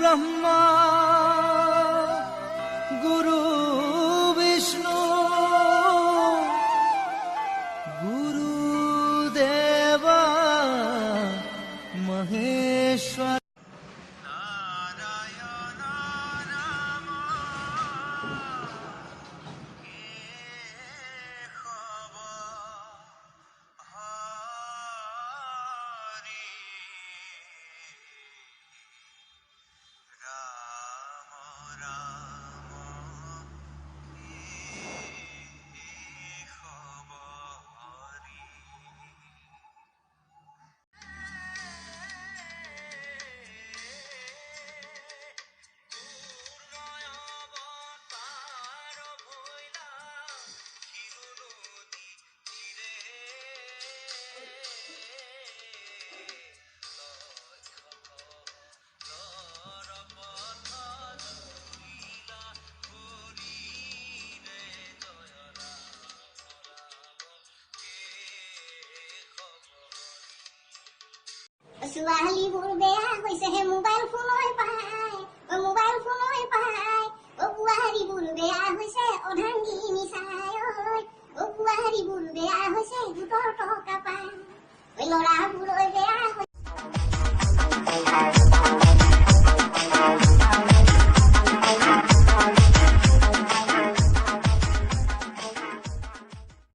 ब्रह्मा गुरु विष्णु गुरुदेव महेश्वर ছোৱালী বোৰ বেয়া হৈছেহে মোবাইল ফোনই পায় মোবাইল ফোনই পায় বোৱাৰী বোৰ বেয়া হৈছে অধাংগী নিচাই বোৱাৰী বোৰ বেয়া হৈছে গোটৰ টকা পায় ল'ৰাবোৰ বেয়া